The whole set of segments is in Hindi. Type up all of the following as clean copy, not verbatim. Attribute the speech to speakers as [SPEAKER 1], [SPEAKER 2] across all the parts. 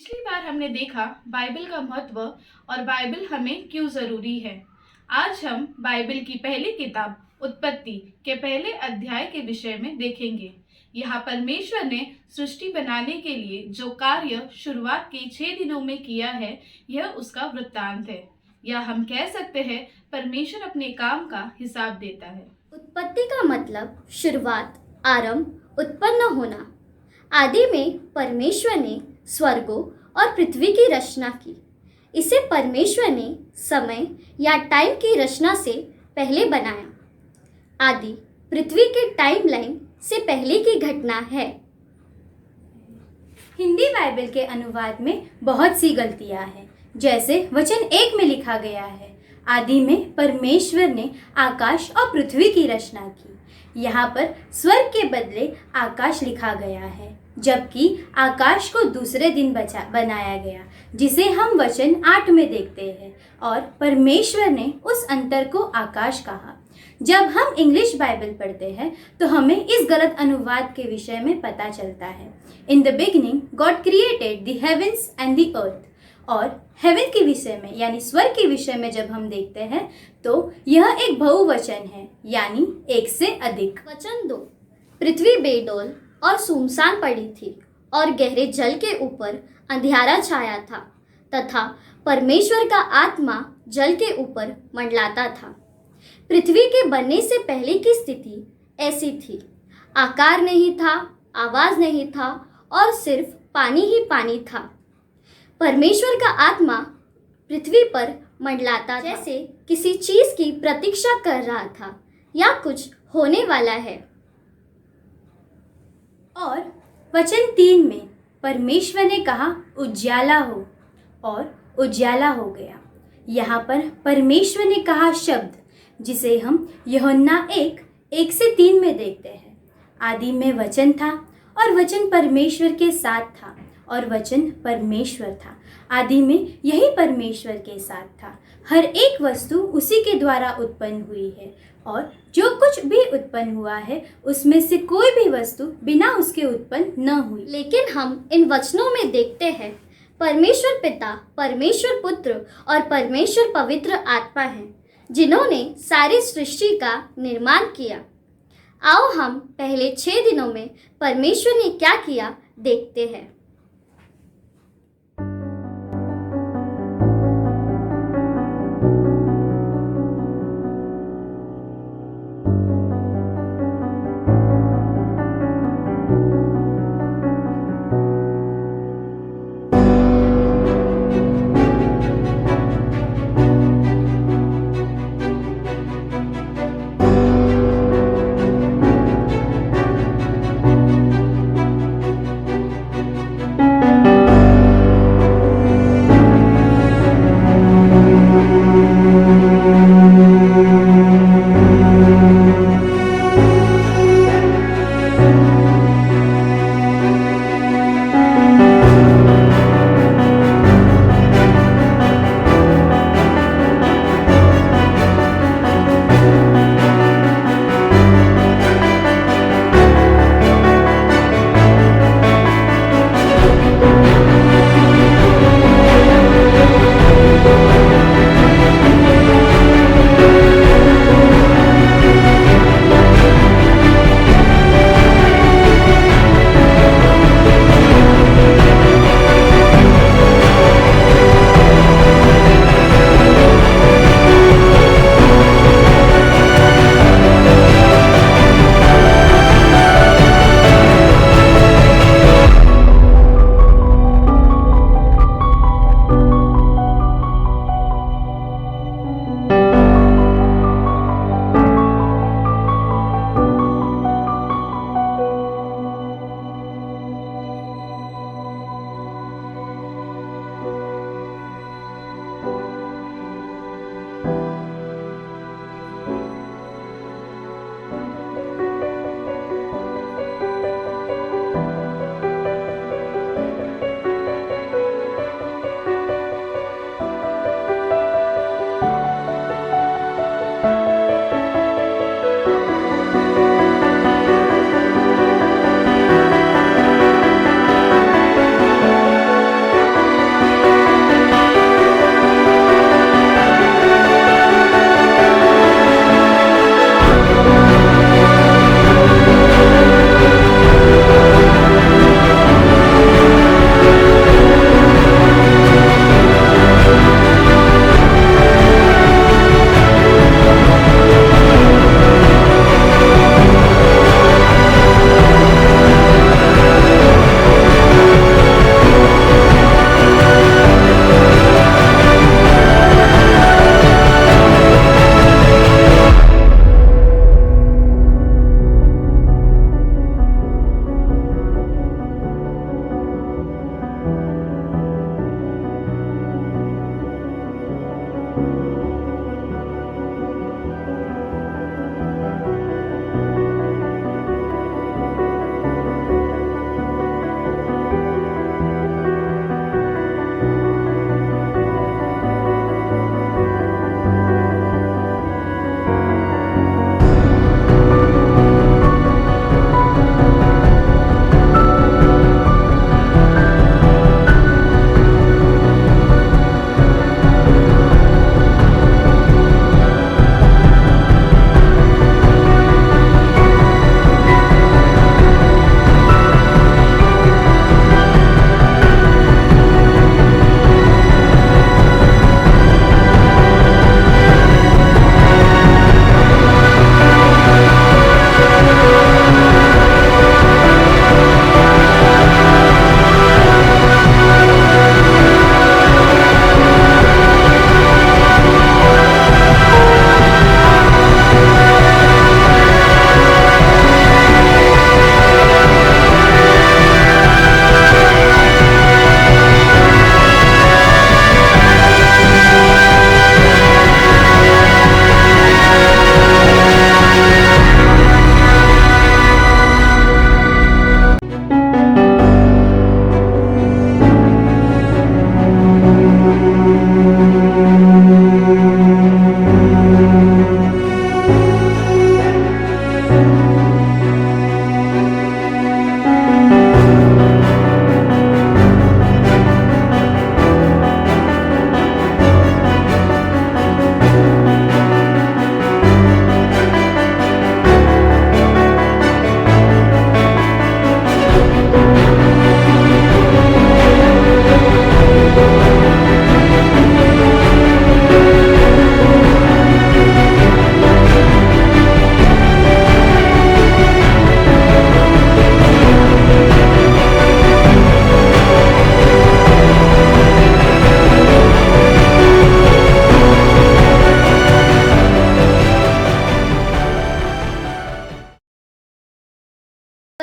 [SPEAKER 1] पिछली बार हमने देखा बाइबल का महत्व और बाइबल हमें क्यों जरूरी है। आज हम बाइबल की पहली किताब उत्पत्ति के पहले अध्याय के विषय में देखेंगे। यहाँ परमेश्वर ने सृष्टि बनाने के लिए जो कार्य शुरुआत के 6 दिनों में किया है, यह उसका वृत्तांत है, या हम कह सकते हैं परमेश्वर अपने काम का हिसाब देता है।
[SPEAKER 2] उत्पत्ति का मतलब शुरुआत, आरंभ, उत्पन्न होना। आदि में परमेश्वर ने स्वर्गों और पृथ्वी की रचना की। इसे परमेश्वर ने समय या टाइम की रचना से पहले बनाया। आदि पृथ्वी के टाइमलाइन से पहले की घटना है।
[SPEAKER 3] हिंदी बाइबल के अनुवाद में बहुत सी गलतियां हैं। जैसे वचन 1 में लिखा गया है, आदि में परमेश्वर ने आकाश और पृथ्वी की रचना की। यहाँ पर स्वर्ग के बदले आकाश लिखा गया है, जबकि आकाश को दूसरे दिन बनाया गया, जिसे हम वचन 8 में देखते हैं, और परमेश्वर ने उस अंतर को आकाश कहा। जब हम इंग्लिश बाइबल पढ़ते हैं तो हमें इस गलत अनुवाद के विषय में पता चलता है। In the beginning God created the heavens and the earth. और हेवन के विषय में यानी स्वर्ग के विषय में जब हम देखते हैं तो यह एक बहुवचन है, यानी एक से अधिक।
[SPEAKER 2] वचन 2, पृथ्वी बेडौल और सुनसान पड़ी थी और गहरे जल के ऊपर अंधियारा छाया था, तथा परमेश्वर का आत्मा जल के ऊपर मंडलाता था। पृथ्वी के बनने से पहले की स्थिति ऐसी थी। आकार नहीं था, आवाज नहीं था, और सिर्फ पानी ही पानी था। परमेश्वर का आत्मा पृथ्वी पर मंडलाता जैसे किसी चीज की प्रतीक्षा कर रहा था या कुछ होने वाला है।
[SPEAKER 3] और वचन 3 में परमेश्वर ने कहा उजाला हो, और उजाला हो गया। यहाँ पर परमेश्वर ने कहा शब्द, जिसे हम यूहन्ना 1 से 3 में देखते हैं। आदि में वचन था और वचन परमेश्वर के साथ था और वचन परमेश्वर था। आदि में यही परमेश्वर के साथ था। हर एक वस्तु उसी के द्वारा उत्पन्न हुई है, और जो कुछ भी उत्पन्न हुआ है उसमें से कोई भी वस्तु बिना उसके उत्पन्न न हुई।
[SPEAKER 2] लेकिन हम इन वचनों में देखते हैं परमेश्वर पिता, परमेश्वर पुत्र और परमेश्वर पवित्र आत्मा हैं, जिन्होंने सारी सृष्टि का निर्माण किया। आओ हम पहले 6 दिनों में परमेश्वर ने क्या किया देखते हैं।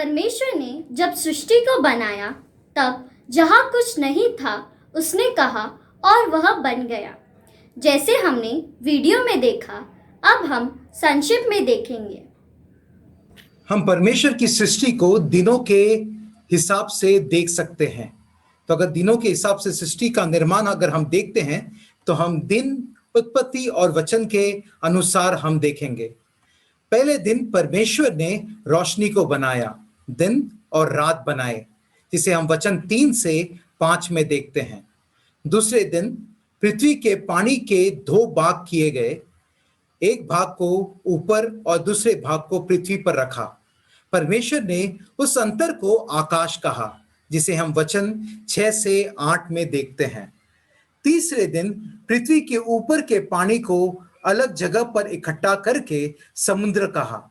[SPEAKER 2] परमेश्वर ने जब सृष्टि को बनाया तब जहाँ कुछ नहीं था उसने कहा और वह बन गया। जैसे हमने वीडियो में देखा, अब हम संक्षिप्त में देखेंगे।
[SPEAKER 4] हम परमेश्वर की सृष्टि को दिनों के हिसाब से देख सकते हैं। तो अगर दिनों के हिसाब से सृष्टि का निर्माण अगर हम देखते हैं तो हम दिन, उत्पत्ति और वचन के अनुसार हम देखेंगे। पहले दिन परमेश्वर ने रोशनी को बनाया, दिन और रात बनाए, जिसे हम वचन 3 से 5 में देखते हैं। दूसरे दिन पृथ्वी के पानी के 2 भाग किए गए, एक भाग को ऊपर और दूसरे भाग को पृथ्वी पर रखा। परमेश्वर ने उस अंतर को आकाश कहा, जिसे हम वचन 6 से 8 में देखते हैं। तीसरे दिन पृथ्वी के ऊपर के पानी को अलग जगह पर इकट्ठा करके समुद्र कहा,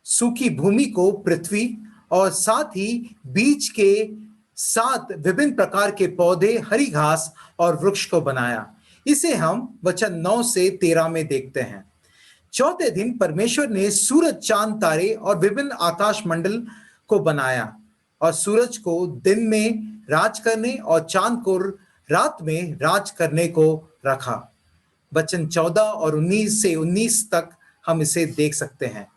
[SPEAKER 4] सूखी भूमि को पृथ्वी और साथ ही बीज के 7 विभिन्न प्रकार के पौधे, हरी घास और वृक्ष को बनाया। इसे हम वचन 9 से 13 में देखते हैं। चौथे दिन परमेश्वर ने सूरज, चांद, तारे और विभिन्न आकाश मंडल को बनाया और सूरज को दिन में राज करने और चांद को रात में राज करने को रखा। वचन 14 और 19 से 19 तक हम इसे देख सकते हैं।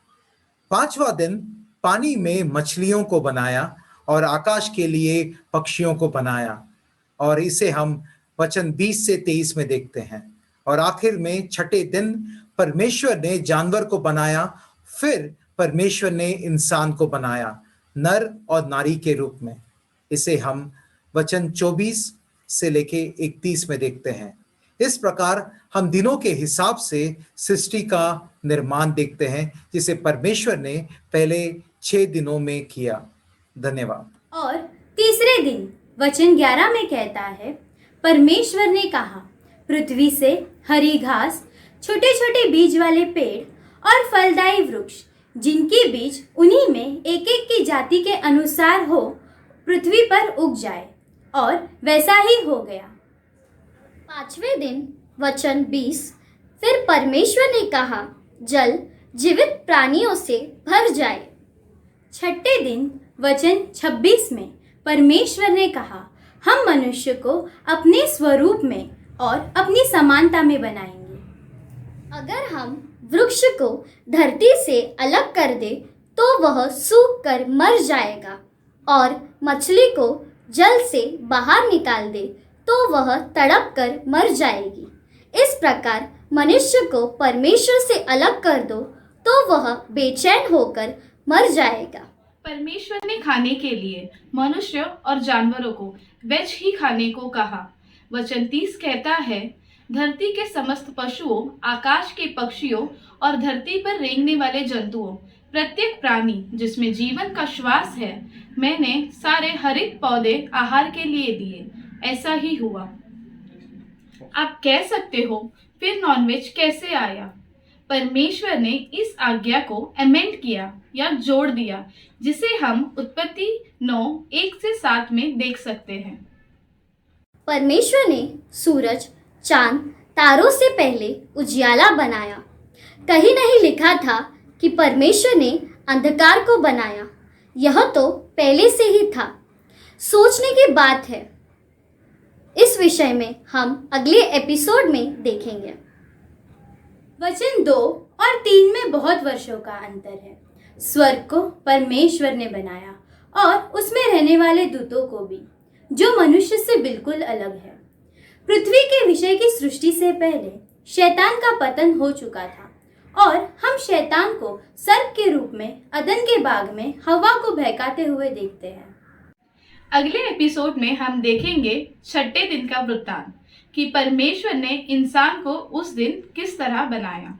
[SPEAKER 4] पांचवा दिन पानी में मछलियों को बनाया और आकाश के लिए पक्षियों को बनाया और इसे हम वचन 20 से 23 में देखते हैं। और आखिर में छठे दिन परमेश्वर ने जानवर को बनाया, फिर परमेश्वर ने इंसान को बनाया नर और नारी के रूप में। इसे हम वचन 24 से लेके 31 में देखते हैं। इस प्रकार हम दिनों के हिसाब से सृष्टि का निर्माण देखते हैं, जिसे परमेश्वर ने पहले 6 दिनों में किया। धन्यवाद।
[SPEAKER 3] और तीसरे दिन वचन 11 में कहता है, परमेश्वर ने कहा, पृथ्वी से हरी घास, छोटे छोटे बीज वाले पेड़ और फलदायी वृक्ष, जिनके बीज उन्हीं में एक एक की जाति के अनुसार हो, पृथ्वी पर उग जाए। और वैसा ही हो गया।
[SPEAKER 2] पांचवें दिन वचन 20, फिर परमेश्वर ने कहा, जल जीवित प्राणियों से भर जाए।
[SPEAKER 3] छठे दिन वचन 26 में परमेश्वर ने कहा, हम मनुष्य को अपने स्वरूप में और अपनी समानता में बनाएंगे।
[SPEAKER 2] अगर हम वृक्ष को धरती से अलग कर दे तो वह सूख कर मर जाएगा, और मछली को जल से बाहर निकाल दे तो वह तड़प कर मर जाएगी। इस प्रकार मनुष्य को परमेश्वर से अलग कर दो तो वह बेचैन होकर मर जाएगा।
[SPEAKER 1] परमेश्वर ने खाने के लिए मनुष्य और जानवरों को वेज ही खाने को कहा। वचन 30 कहता है, धरती के समस्त पशुओं, आकाश के पक्षियों और धरती पर रेंगने वाले जंतुओं, प्रत्येक प्राणी जिसमें जीवन का श्वास है, मैंने सारे हरित पौधे आहार के लिए दिए। ऐसा ही हुआ। आप कह सकते हो, फिर नॉनवेज कैसे आया? परमेश्वर ने इस आज्ञा को अमेंड किया या जोड़ दिया, जिसे हम उत्पत्ति 9:1 से 7 में देख सकते हैं।
[SPEAKER 2] परमेश्वर ने सूरज, चांद, तारों से पहले उजियाला बनाया। कहीं नहीं लिखा था कि परमेश्वर ने अंधकार को बनाया। यह तो पहले से ही था। सोचने की बात है। इस विषय में हम अगले एपिसोड में देखेंगे।
[SPEAKER 3] वचन 2 और 3 में बहुत वर्षों का अंतर है। स्वर्ग को परमेश्वर ने बनाया और उसमें रहने वाले दूतों को भी, जो मनुष्य से बिल्कुल अलग है। पृथ्वी के विषय की सृष्टि से पहले शैतान का पतन हो चुका था और हम शैतान को सर्प के रूप में अदन के बाग में हवा को बहकाते हुए देखते हैं।
[SPEAKER 1] अगले एपिसोड में हम देखेंगे छठे दिन का वृत्तांत, कि परमेश्वर ने इंसान को उस दिन किस तरह बनाया।